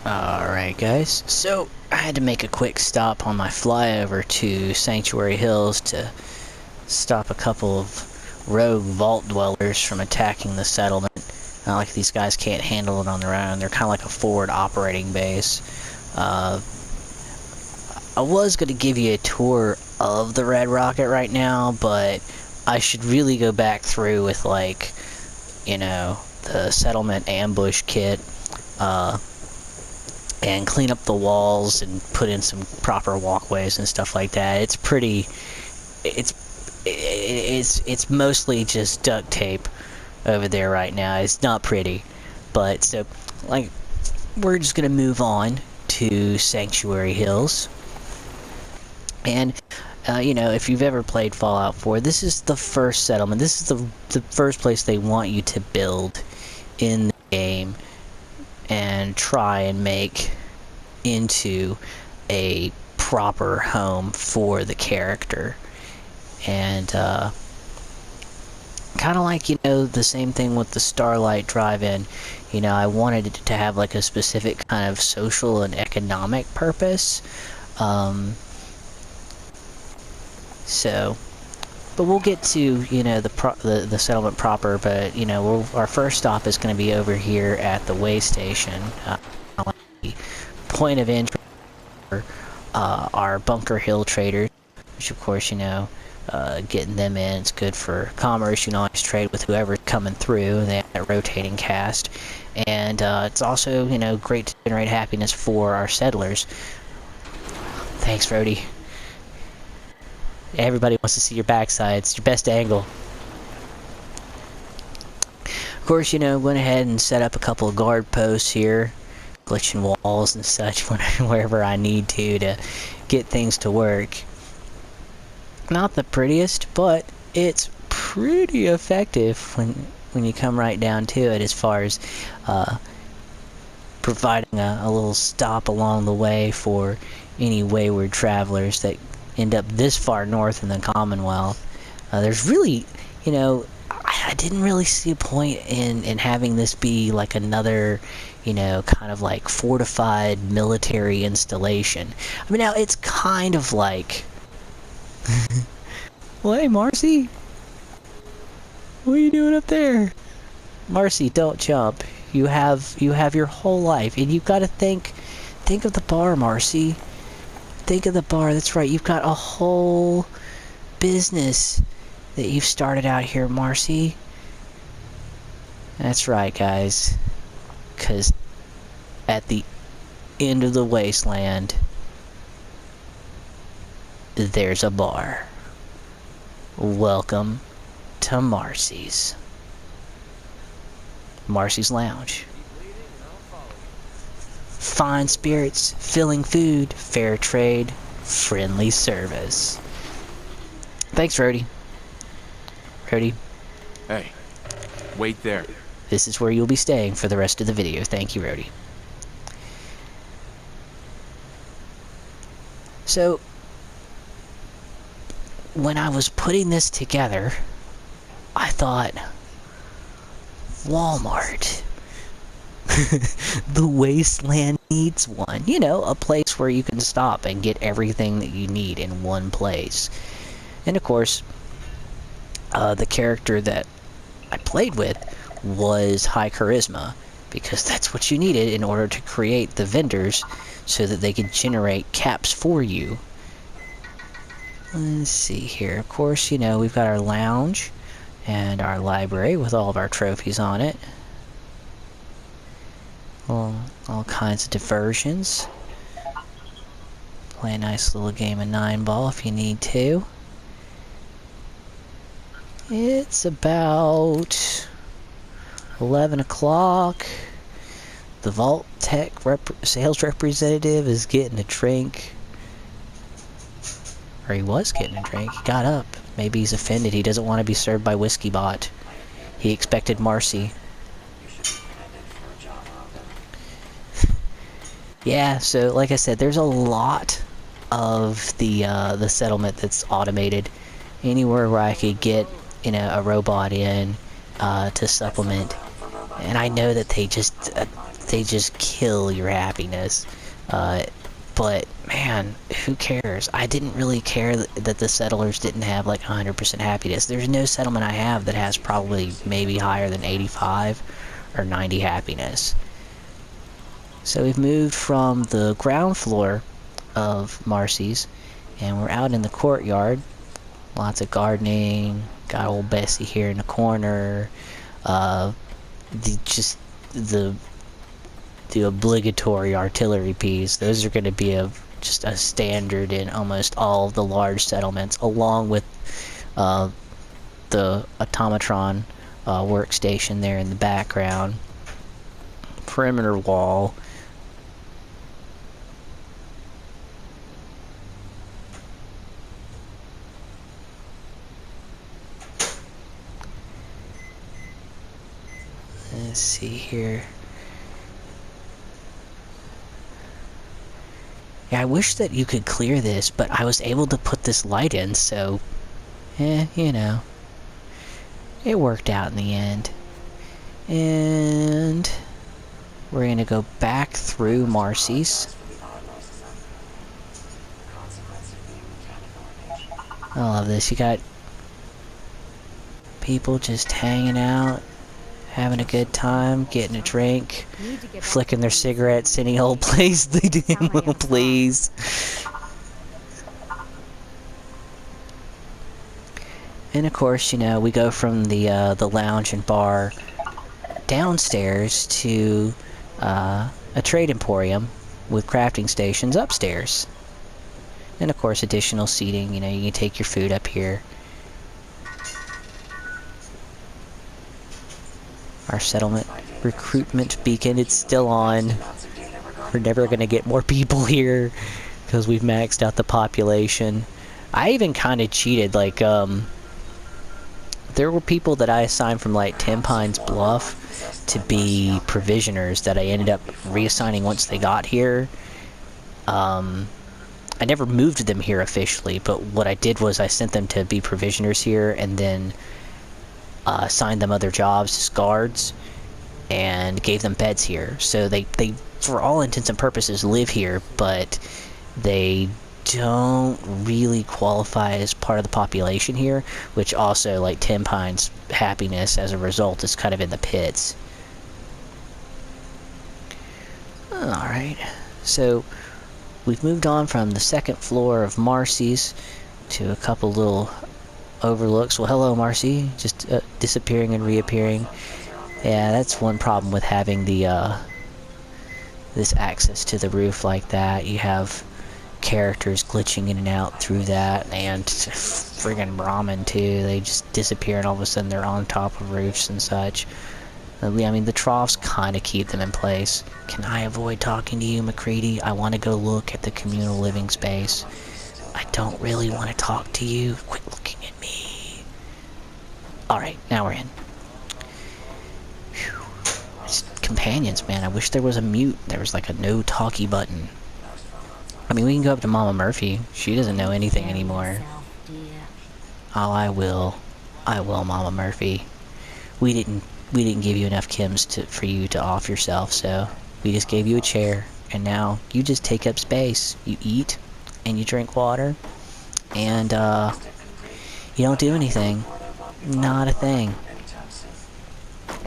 Alright guys, so I had to make a quick stop on my flyover to Sanctuary Hills to stop a couple of rogue vault dwellers from attacking the settlement. Not like these guys can't handle it on their own, they're kind of like a forward operating base. I was going to give you a tour of the Red Rocket right now, but I should really go back through with, like, you know, the settlement ambush kit, and clean up the walls and put in some proper walkways and stuff like that. It's pretty, it's mostly just duct tape over there right now. It's not pretty, but so, like, we're just gonna move on to Sanctuary Hills. And you know, if you've ever played Fallout 4, this is the first settlement. This is the first place they want you to build in the game and try and make into a proper home for the character. And kind of like, you know, the same thing with the Starlight Drive-In. You know, I wanted it to have like a specific kind of social and economic purpose. But we'll get to, you know, the settlement proper. But, you know, our first stop is going to be over here at the way station. The point of entry for our Bunker Hill traders, which of course, you know, getting them in, it's good for commerce. You can always trade with whoever's coming through. They have that rotating cast. And it's also, you know, great to generate happiness for our settlers. Thanks, Rhodey. Everybody wants to see your backside. It's your best angle. Of course, you know, went ahead and set up a couple of guard posts here, glitching walls and such wherever I need to get things to work. Not the prettiest, but it's pretty effective when you come right down to it, as far as providing a little stop along the way for any wayward travelers that end up this far north in the Commonwealth. There's really, you know, I didn't really see a point in having this be like another, you know, kind of like fortified military installation. I mean, now it's kind of like... Well, hey, Marcy? What are you doing up there? Marcy, don't jump. You have your whole life, and you've got to think of the bar, Marcy. Think of the bar. That's right. You've got a whole business that you've started out here, Marcy. That's right, guys. Because at the end of the Wasteland, there's a bar. Welcome to Marcy's. Marcy's Lounge. Fine spirits, filling food, fair trade, friendly service. Thanks, Rhodey. Rhodey. Hey, wait there. This is where you'll be staying for the rest of the video. Thank you, Rhodey. So, when I was putting this together, I thought, Walmart. The Wasteland needs one. You know, a place where you can stop and get everything that you need in one place. And of course, the character that I played with was high charisma, because that's what you needed in order to create the vendors so that they could generate caps for you. Let's see here. Of course, you know, we've got our lounge and our library with all of our trophies on it. All kinds of diversions. Play a nice little game of 9-ball if you need to. It's about 11 o'clock. The Vault Tech sales representative is getting a drink. Or he was getting a drink. He got up. Maybe he's offended. He doesn't want to be served by Whiskey Bot. He expected Marcy. Yeah, so like I said, there's a lot of the settlement that's automated. Anywhere where I could get, you know, a robot in to supplement. And I know that they just they just kill your happiness. But man, who cares? I didn't really care that the settlers didn't have like 100% happiness. There's no settlement I have that has probably maybe higher than 85 or 90 happiness. So we've moved from the ground floor of Marcy's, and we're out in the courtyard. Lots of gardening. Got old Bessie here in the corner. The obligatory artillery piece. Those are going to be just a standard in almost all of the large settlements, along with the automatron workstation there in the background. Perimeter wall. Let's see here. Yeah, I wish that you could clear this, but I was able to put this light in, so... you know. It worked out in the end. And... we're gonna go back through Marcy's. I love this. You got... people just hanging out, having a good time, getting a drink, flicking their cigarettes, saying, "Oh, please, they damn well, please." And of course, you know, we go from the lounge and bar downstairs to a trade emporium with crafting stations upstairs. And of course, additional seating. You know, you can take your food up here. Our settlement recruitment beacon, it's still on. We're never gonna get more people here because we've maxed out the population. I even kind of cheated, like, there were people that I assigned from, like, Ten Pines Bluff to be provisioners that I ended up reassigning once they got here. I never moved them here officially, but what I did was I sent them to be provisioners here and then assigned them other jobs as guards and gave them beds here. So they for all intents and purposes live here, but they don't really qualify as part of the population here, which also, like, Ten Pines' happiness as a result is kind of in the pits. Alright, so we've moved on from the second floor of Marcy's to a couple little overlooks. Well, hello, Marcy. Just disappearing and reappearing. Yeah, that's one problem with having the this access to the roof like that. You have characters glitching in and out through that, and friggin' Brahmin too. They just disappear and all of a sudden they're on top of roofs and such. I mean, the troughs kind of keep them in place. Can I avoid talking to you, McCready? I want to go look at the communal living space. I don't really want to talk to you. Quit looking at me. Alright, now we're in. Whew. It's companions, man. I wish there was a mute. There was like a no talkie button. I mean, we can go up to Mama Murphy. She doesn't know anything anymore. Oh, I will, Mama Murphy. We didn't give you enough chems for you to off yourself, so we just gave you a chair, and now you just take up space. You eat, and you drink water, and you don't do anything. Not a thing.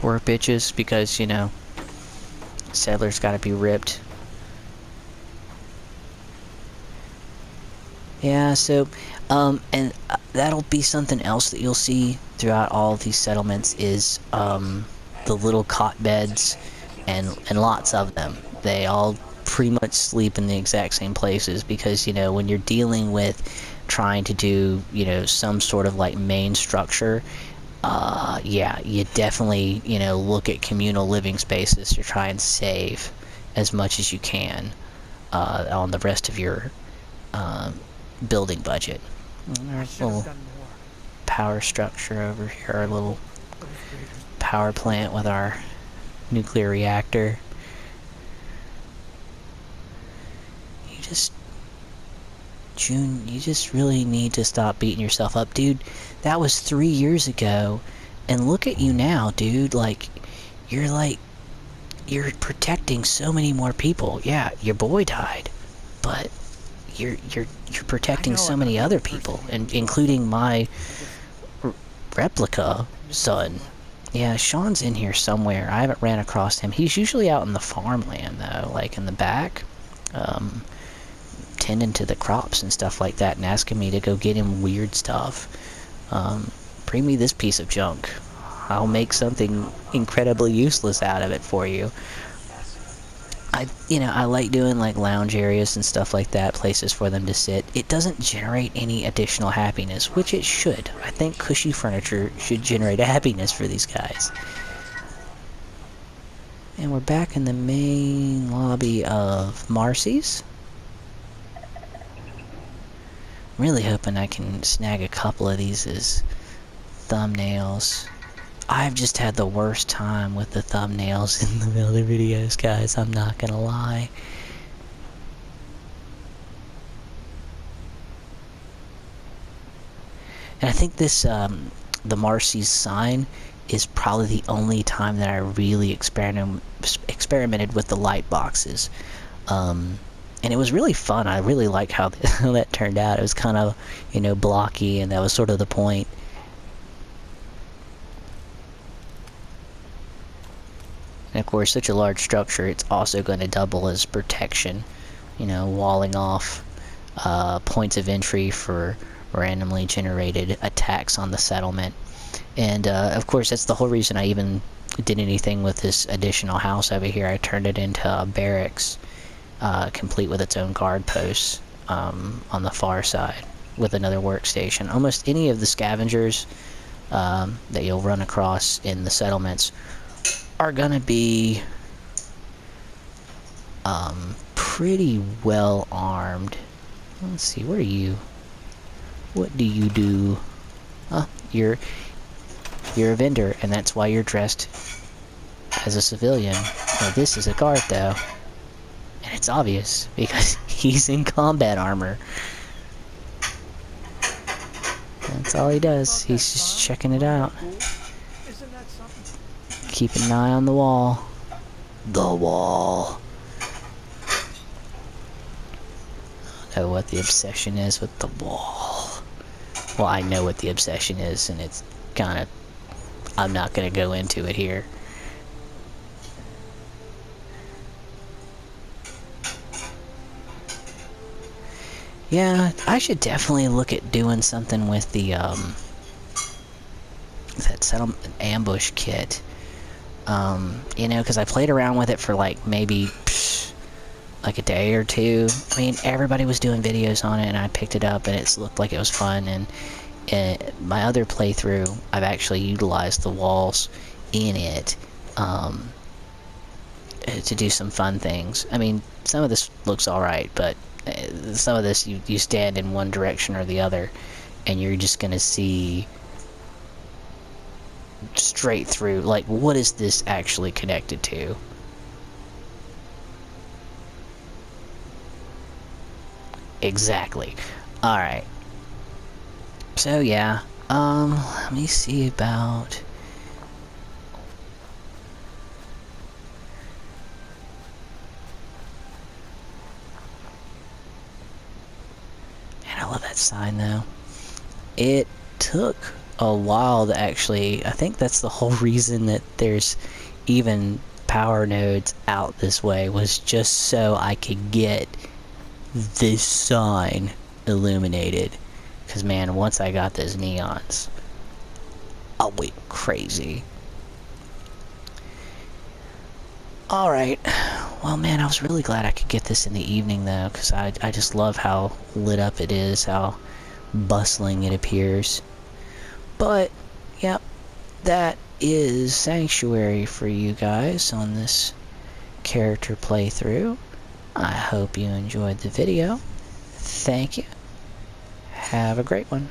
We're bitches because, you know, settlers gotta be ripped. Yeah, so, and that'll be something else that you'll see throughout all of these settlements is, the little cot beds, and lots of them. They all pretty much sleep in the exact same places because, you know, when you're dealing with trying to do, you know, some sort of, like, main structure, yeah, you definitely, you know, look at communal living spaces to try and save as much as you can, on the rest of your, building budget. Our little power structure over here, our little power plant with our nuclear reactor. June, you just really need to stop beating yourself up, dude. That was 3 years ago, and look at you now, dude. Like, you're like you're protecting so many more people. Yeah, your boy died, but you're protecting so many other people, and including my replica son. Yeah, Sean's in here somewhere. I haven't ran across him. He's usually out in the farmland, though, like in the back, tending to the crops and stuff like that, and asking me to go get him weird stuff. Bring me this piece of junk. I'll make something incredibly useless out of it for you. I like doing like lounge areas and stuff like that, places for them to sit. It doesn't generate any additional happiness, which it should. I think cushy furniture should generate a happiness for these guys. And we're back in the main lobby of Marcy's. I'm really hoping I can snag a couple of these as thumbnails. I've just had the worst time with the thumbnails in the other videos, guys. I'm not gonna lie. And I think this, the Marcy's sign is probably the only time that I really experimented with the light boxes. And it was really fun. I really like how that turned out. It was kind of, blocky, and that was sort of the point. And of course, such a large structure, it's also going to double as protection, walling off points of entry for randomly generated attacks on the settlement. And of course, that's the whole reason I even did anything with this additional house over here. I turned it into a barracks, complete with its own guard posts on the far side with another workstation. Almost any of the scavengers that you'll run across in the settlements are gonna be pretty well armed. Let's see, what are you? What do you do? You're a vendor, and that's why you're dressed as a civilian. Well, this is a guard, though, and it's obvious because he's in combat armor. That's all he does. He's just checking it out. Keeping an eye on the wall. The wall. I don't know what the obsession is with the wall. Well, I know what the obsession is, and it's kind of... I'm not going to go into it here. Yeah, I should definitely look at doing something with the, that settlement ambush kit. Because I played around with it for like maybe like a day or two. I mean, everybody was doing videos on it, and I picked it up, and it looked like it was fun. And my other playthrough, I've actually utilized the walls in it to do some fun things. I mean, some of this looks alright, but some of this you stand in one direction or the other, and you're just gonna see straight through, like, what is this actually connected to? Exactly. Alright. So yeah, let me see about... Man, I love that sign, though. It took a while to actually... I think that's the whole reason that there's even power nodes out this way, was just so I could get this sign illuminated. Because, man, once I got those neons, I went crazy. Alright. Well, man, I was really glad I could get this in the evening, though, because I just love how lit up it is, how bustling it appears. But, yep, that is Sanctuary for you guys on this character playthrough. I hope you enjoyed the video. Thank you. Have a great one.